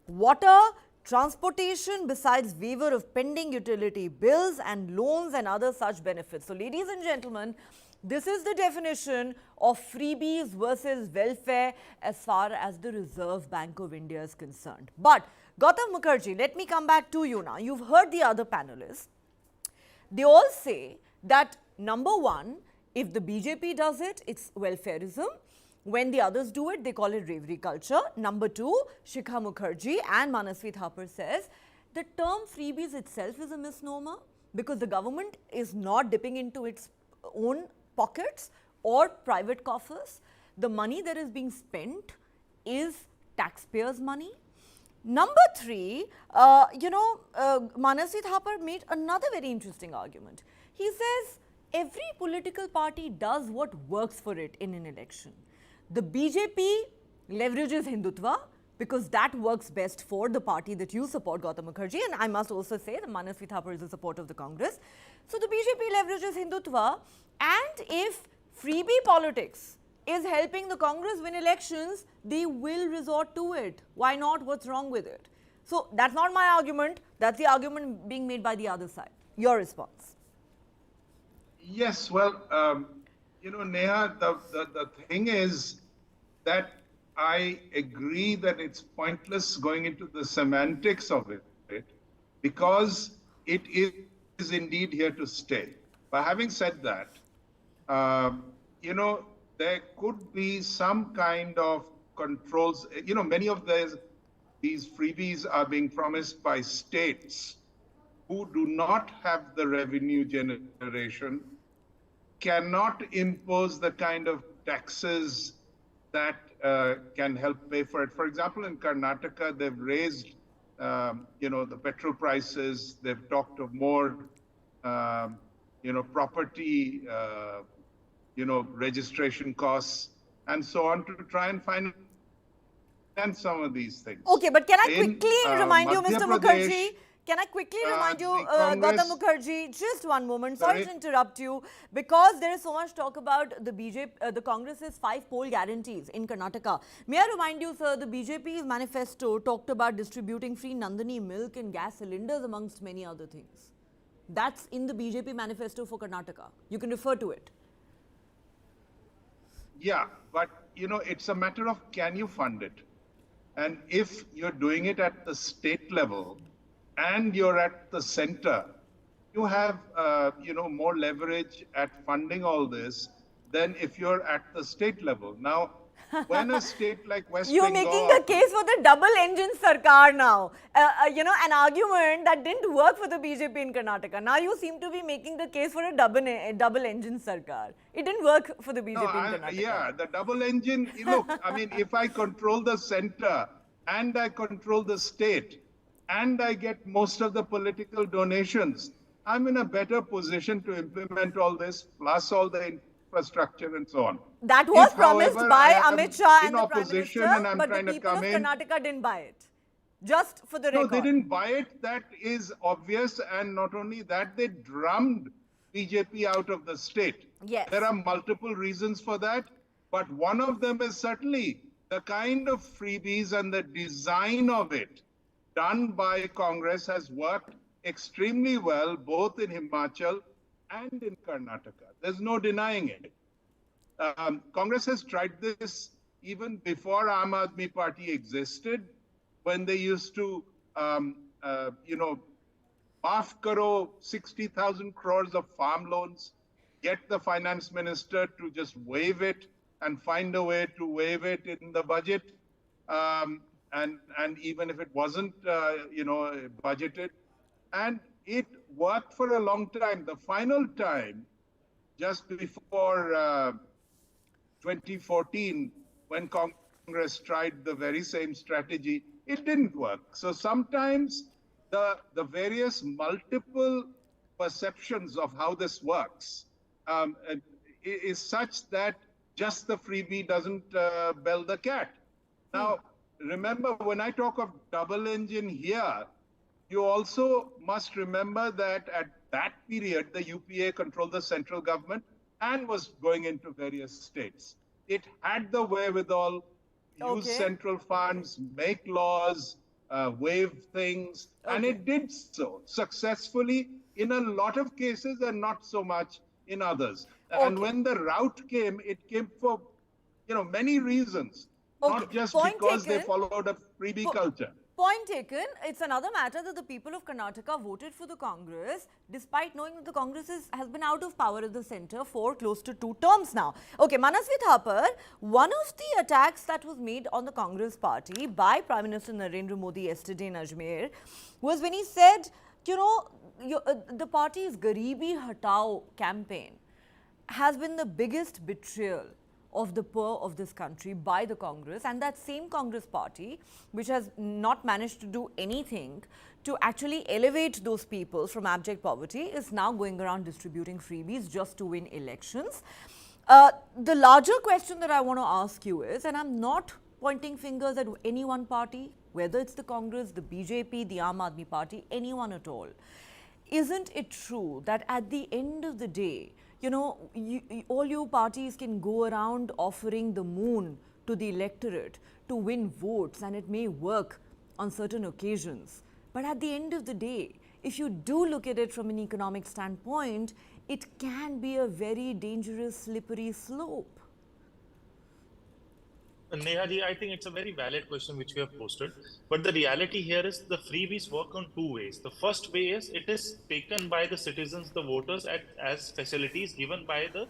water, transportation, besides waiver of pending utility bills and loans and other such benefits. So, ladies and gentlemen, this is the definition of freebies versus welfare as far as the Reserve Bank of India is concerned. But Gautam Mukherjee, let me come back to you now. You've heard the other panelists. They all say that number one, if the BJP does it, it's welfarism. When the others do it, they call it revdi culture. Number two, Shikha Mukherjee and Manasvi Thapar says the term freebies itself is a misnomer because the government is not dipping into its own pockets or private coffers. The money that is being spent is taxpayers' money. Number three, Manasvi Thapar made another very interesting argument. He says every political party does what works for it in an election. The BJP leverages Hindutva because that works best for the party that you support, Gautam Mukherjee. And I must also say that Manasvi Thapar is a supporter of the Congress. So the BJP leverages Hindutva, and if Freebie Politics is helping the Congress win elections, they will resort to it. Why not? What's wrong with it? So that's not my argument. That's the argument being made by the other side. Your response? Yes, well, Neha, the thing is that I agree that it's pointless going into the semantics of it because it is indeed here to stay. But having said that, there could be some kind of controls. Many of these freebies are being promised by states who do not have the revenue generation, cannot impose the kind of taxes that can help pay for it. For example, in Karnataka, they've raised, the petrol prices. They've talked of more, property, registration costs, and so on to try and finance some of these things. Okay, but can I quickly remind you, Mr. Mukherjee? Can I quickly remind you, Gautam Mukherjee, just one moment, sorry to interrupt you, because there is so much talk about the BJP, the Congress's 5 poll guarantees in Karnataka. May I remind you, sir, the BJP's manifesto talked about distributing free Nandini milk and gas cylinders amongst many other things. That's in the BJP manifesto for Karnataka. You can refer to it. Yeah, but, it's a matter of can you fund it? And if you're doing it at the state level, and you're at the center, you have, more leverage at funding all this than if you're at the state level. Now, when a state like West Bengal... You're making the case for the double-engine Sarkar now. An argument that didn't work for the BJP in Karnataka. Now you seem to be making the case for a double-engine Sarkar. It didn't work for the BJP in Karnataka. Yeah, the double-engine... Look, if I control the center and I control the state, and I get most of the political donations, I'm in a better position to implement all this, plus all the infrastructure and so on. That was promised by Amit Shah and the Prime Minister, and but the people of Karnataka didn't buy it. Just for the record. No, they didn't buy it. That is obvious. And not only that, they drummed BJP out of the state. Yes. There are multiple reasons for that. But one of them is certainly the kind of freebies and the design of it done by Congress has worked extremely well, both in Himachal and in Karnataka. There's no denying it. Congress has tried this even before Aam Aadmi Party existed, when they used to, maaf karo 60,000 crores of farm loans, get the finance minister to just waive it and find a way to waive it in the budget. And even if it wasn't, budgeted, and it worked for a long time. The final time, just before 2014, when Congress tried the very same strategy, it didn't work. So sometimes the various multiple perceptions of how this works is such that just the freebie doesn't bell the cat. Now, remember, when I talk of double engine here, you also must remember that at that period, the UPA controlled the central government and was going into various states. It had the wherewithal, use central funds, make laws, waive things, and it did so successfully in a lot of cases and not so much in others. And when the rout came, it came for, many reasons. Not just because they followed a freebie culture. Point taken. It's another matter that the people of Karnataka voted for the Congress, despite knowing that the Congress has been out of power at the center for close to 2 terms now. Okay, Manasvi Thapar, one of the attacks that was made on the Congress party by Prime Minister Narendra Modi yesterday in Ajmer was when he said, the party's Garibi Hatao campaign has been the biggest betrayal of the poor of this country by the Congress, and that same Congress party, which has not managed to do anything to actually elevate those people from abject poverty, is now going around distributing freebies just to win elections. The larger question that I want to ask you is, and I'm not pointing fingers at any one party, whether it's the Congress, the BJP, the Aam Aadmi Party, anyone at all, isn't it true that at the end of the day, you know, all you parties can go around offering the moon to the electorate to win votes, and it may work on certain occasions. But at the end of the day, if you do look at it from an economic standpoint, it can be a very dangerous, slippery slope. Neha ji, I think it's a very valid question which we have posted. But the reality here is the freebies work on two ways. The first way is it is taken by the citizens, the voters, as facilities given by the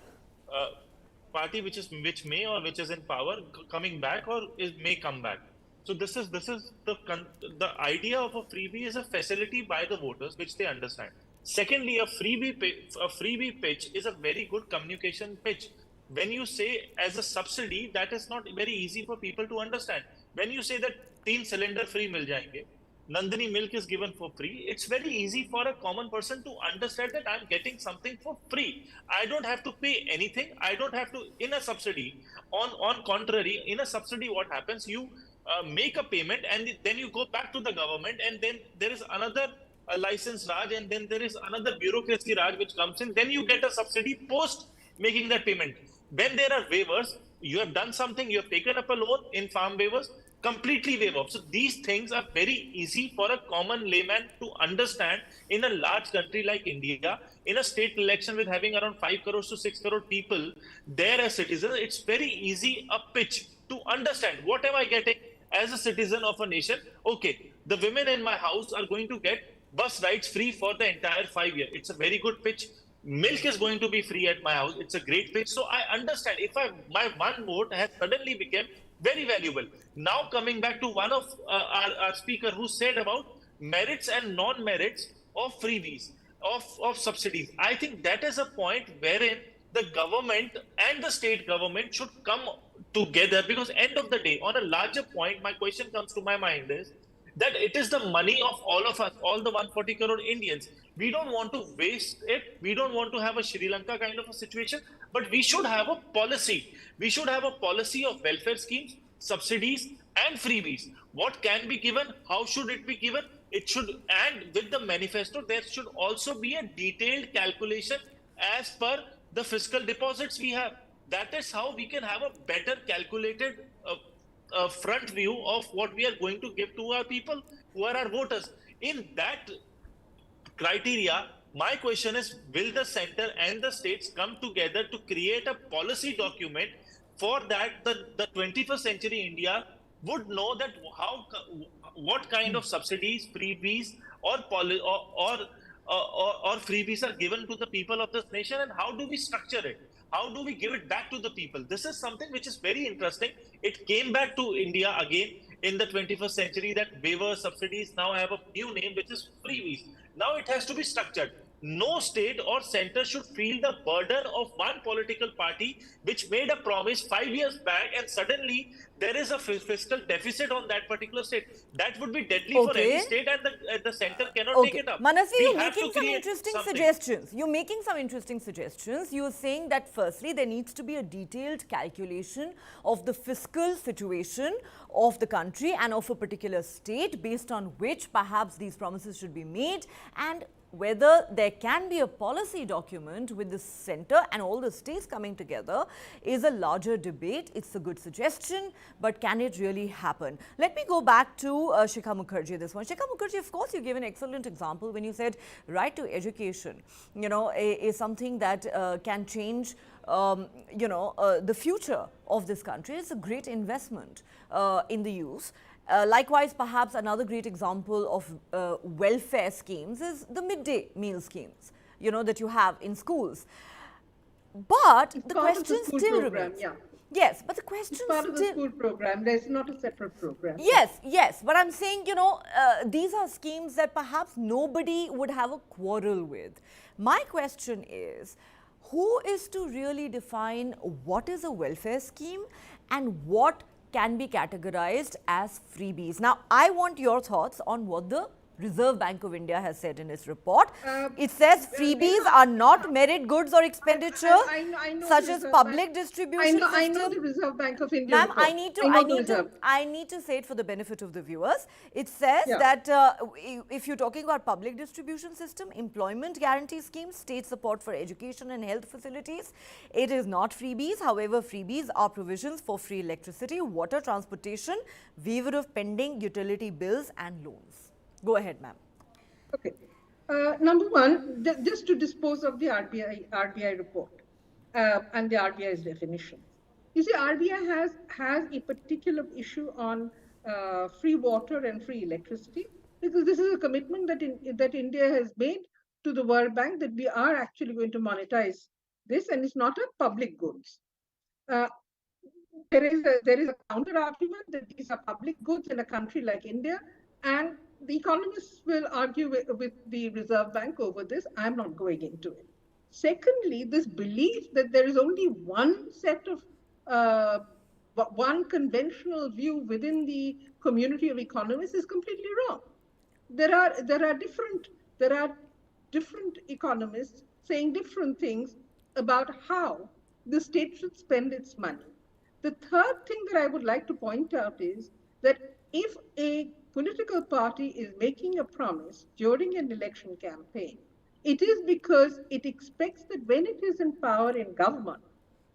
party which may or which is in power coming back or may come back. So this is the idea of a freebie is a facility by the voters which they understand. Secondly, a freebie pitch is a very good communication pitch. When you say as a subsidy, that is not very easy for people to understand. When you say that 3 cylinder free mil jayenge, Nandini milk is given for free, it's very easy for a common person to understand that I'm getting something for free. I don't have to pay anything. I don't have to, in a subsidy. On contrary, in a subsidy, what happens? You make a payment and then you go back to the government, and then there is another license Raj, and then there is another bureaucracy Raj which comes in. Then you get a subsidy post making that payment. When there are waivers, you have done something, you have taken up a loan in farm waivers, completely waive off. So these things are very easy for a common layman to understand in a large country like India. In a state election with having around 5 crores to 6 crore people, there as citizens, it's very easy a pitch to understand what am I getting as a citizen of a nation. Okay, the women in my house are going to get bus rides free for the entire 5 years. It's a very good pitch. Milk is going to be free at my house. It's a great pitch. So I understand if my one vote has suddenly become very valuable. Now coming back to one of our speaker who said about merits and non-merits of freebies, of subsidies. I think that is a point wherein the government and the state government should come together, because end of the day, on a larger point, my question comes to my mind is that it is the money of all of us, all the 140 crore Indians. We don't want to waste it. We don't want to have a Sri Lanka kind of a situation, but we should have a policy. We should have a policy of welfare schemes, subsidies, and freebies. What can be given? How should it be given? It should, and with the manifesto, there should also be a detailed calculation as per the fiscal deposits we have. That is how we can have a better calculated front view of what we are going to give to our people who are our voters. In that criteria, my question is, will the center and the states come together to create a policy document for that the 21st century India would know that what kind of subsidies, freebies, or freebies are given to the people of this nation, and how do we structure it? How do we give it back to the people? This is something which is very interesting. It came back to India again in the 21st century, that waiver subsidies now have a new name, which is freebies. Now it has to be structured. No state or center should feel the burden of one political party which made a promise 5 years back, and suddenly there is a fiscal deficit on that particular state. That would be deadly for any state, and the center cannot take it up. Manasi, you're making some interesting suggestions. You're making some interesting suggestions. You're saying that firstly, there needs to be a detailed calculation of the fiscal situation of the country and of a particular state, based on which perhaps these promises should be made, and whether there can be a policy document with the center and all the states coming together is a larger debate. It's a good suggestion, but can it really happen? Let me go back to Shikha Mukherjee this one. Shikha Mukherjee, of course, you gave an excellent example when you said right to education, you know, is something that can change the future of this country. It's a great investment in the youth. Likewise, perhaps another great example of welfare schemes is the midday meal schemes, you know, that you have in schools. But the question still remains. Yeah. Yes, but the question still... It's part of the school program. There's not a separate program. Yes. But I'm saying, you know, these are schemes that perhaps nobody would have a quarrel with. My question is, who is to really define what is a welfare scheme and what can be categorized as freebies? Now, I want your thoughts on what the Reserve Bank of India has said in its report. It says freebies are not merit goods or expenditure, I know such the as Reserve public Bank. distribution system. I know the Reserve Bank of India. Ma'am, report. I need to say it for the benefit of the viewers. It says that if you're talking about public distribution system, employment guarantee schemes, state support for education and health facilities, it is not freebies. However, freebies are provisions for free electricity, water, transportation, waiver of pending utility bills and loans. Go ahead, ma'am. Okay. Number one, just to dispose of the RBI report and the RBI's definitions. You see, RBI has a particular issue on free water and free electricity, because this is a commitment that India has made to the World Bank, that we are actually going to monetize this, and it's not a public goods. There is a counter argument that these are public goods in a country like India, and the economists will argue with the Reserve Bank over this. I'm not going into it. Secondly, this belief that there is only one set of one conventional view within the community of economists is completely wrong. There are different economists saying different things about how the state should spend its money. The third thing that I would like to point out is that if a political party is making a promise during an election campaign, it is because it expects that when it is in power in government,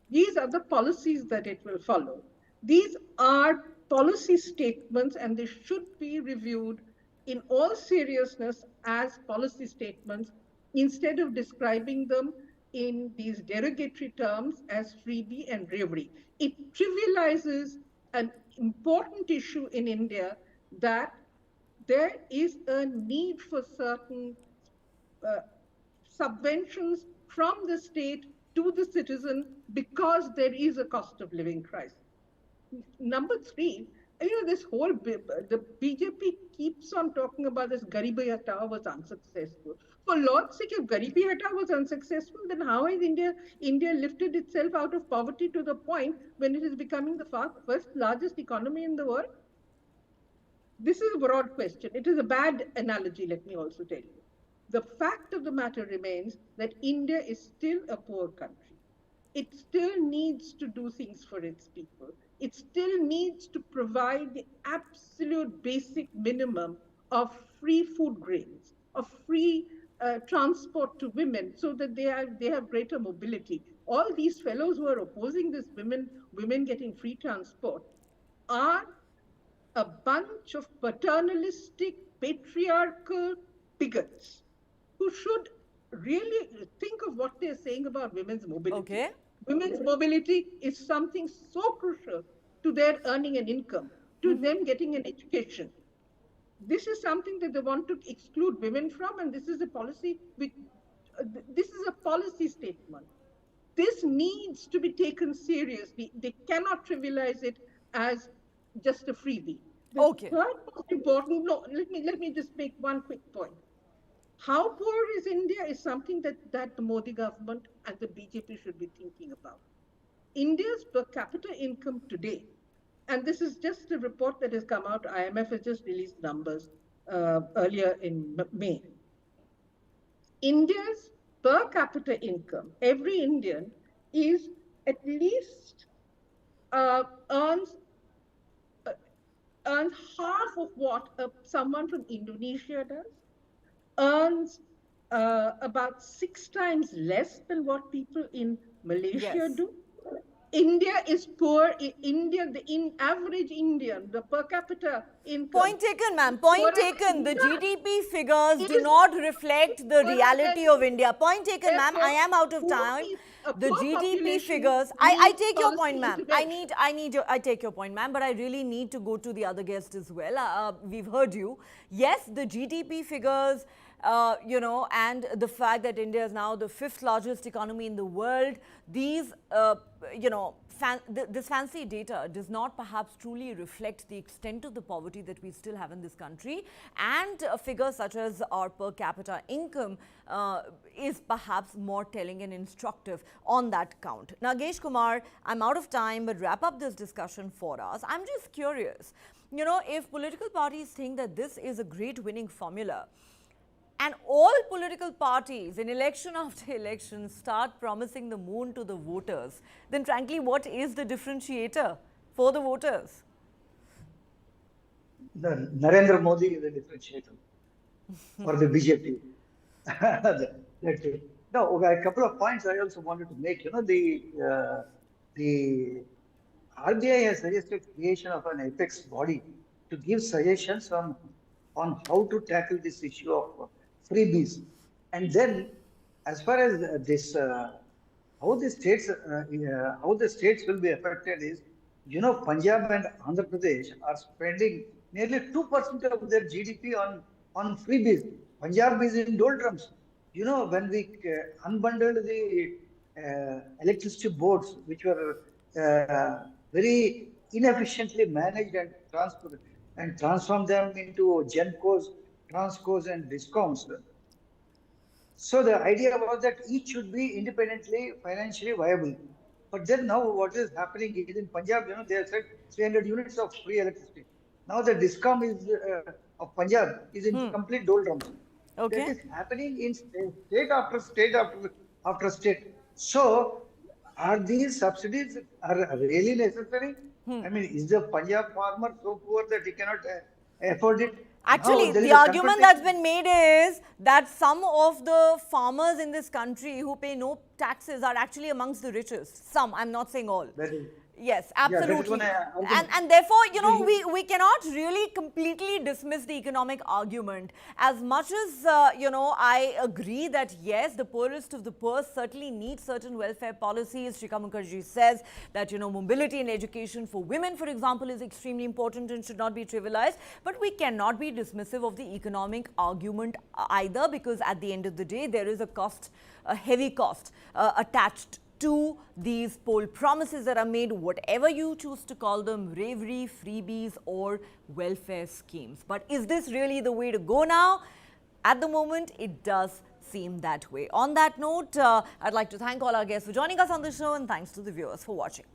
these are the policies that it will follow. These are policy statements, and they should be reviewed in all seriousness as policy statements, instead of describing them in these derogatory terms as freebie and revdi. It trivializes an important issue in India, that there is a need for certain subventions from the state to the citizen because there is a cost of living crisis. Number three, this whole, the BJP keeps on talking about this Garibi Hatao was unsuccessful. For Lord's sake, if Garibi Hatao was unsuccessful, then how has India lifted itself out of poverty to the point when it is becoming the first largest economy in the world? This is a broad question. It is a bad analogy, let me also tell you. The fact of the matter remains that India is still a poor country. It still needs to do things for its people. It still needs to provide the absolute basic minimum of free food grains, of free transport to women, so that they have greater mobility. All these fellows who are opposing this women getting free transport are a bunch of paternalistic, patriarchal bigots who should really think of what they're saying about women's mobility. Okay. Women's mobility is something so crucial to their earning an income, to them getting an education. This is something that they want to exclude women from, and this is a policy this is a policy statement. This needs to be taken seriously. They cannot trivialize it as just a freebie. The third most important, let me just make one quick point. How poor is India is something that the Modi government and the BJP should be thinking about. India's per capita income today, and this is just a report that has come out, IMF has just released numbers earlier in May. India's per capita income, every Indian is at least earns half of what someone from Indonesia does, earns about 6 times less than what people in Malaysia do. India is poor. The average Indian, the per capita income. Point taken, ma'am. Point taken. The GDP figures do not reflect the reality of India. Point taken, ma'am. I am out of time. The GDP figures. I take your point, ma'am. I take your point, ma'am. But I really need to go to the other guest as well. We've heard you. Yes, the GDP figures. And the fact that India is now the 5th largest economy in the world, these, this fancy data does not perhaps truly reflect the extent of the poverty that we still have in this country. And figures such as our per capita income is perhaps more telling and instructive on that count. Nagesh Kumar, I'm out of time, but wrap up this discussion for us. I'm just curious. you know, if political parties think that this is a great winning formula, and all political parties in election after election start promising the moon to the voters, then frankly, what is the differentiator for the voters? The Narendra Modi is a differentiator for the BJP. That's it. Now, a couple of points I also wanted to make. You know, the RBI has suggested creation of an apex body to give suggestions on how to tackle this issue of freebies. And then, as far as this, how the states will be affected is, you know, Punjab and Andhra Pradesh are spending nearly 2% of their GDP on freebies. Punjab is in doldrums. You know, when we unbundled the electricity boards, which were very inefficiently managed and transformed them into GenCos, Transcos, and Discoms. So the idea was that each should be independently financially viable. But then now what is happening is in Punjab, you know, they have said 300 units of free electricity. Now the Discom is of Punjab is in complete doldrums. Okay. That is happening in state after state after state. So are these subsidies are really necessary? I mean, is the Punjab farmer so poor that he cannot afford it? Actually, the argument that's been made is that some of the farmers in this country who pay no taxes are actually amongst the richest. Some, I'm not saying all. Yes, absolutely. And therefore, you know, we cannot really completely dismiss the economic argument. As much as, you know, I agree that yes, the poorest of the poor certainly need certain welfare policies. Shrika Mukherjee says that, you know, mobility and education for women, for example, is extremely important and should not be trivialized. But we cannot be dismissive of the economic argument either, because at the end of the day, there is a cost, a heavy cost attached to these poll promises that are made, whatever you choose to call them, revdi, freebies or welfare schemes. But is this really the way to go now? At the moment, it does seem that way. On that note, I'd like to thank all our guests for joining us on the show, and thanks to the viewers for watching.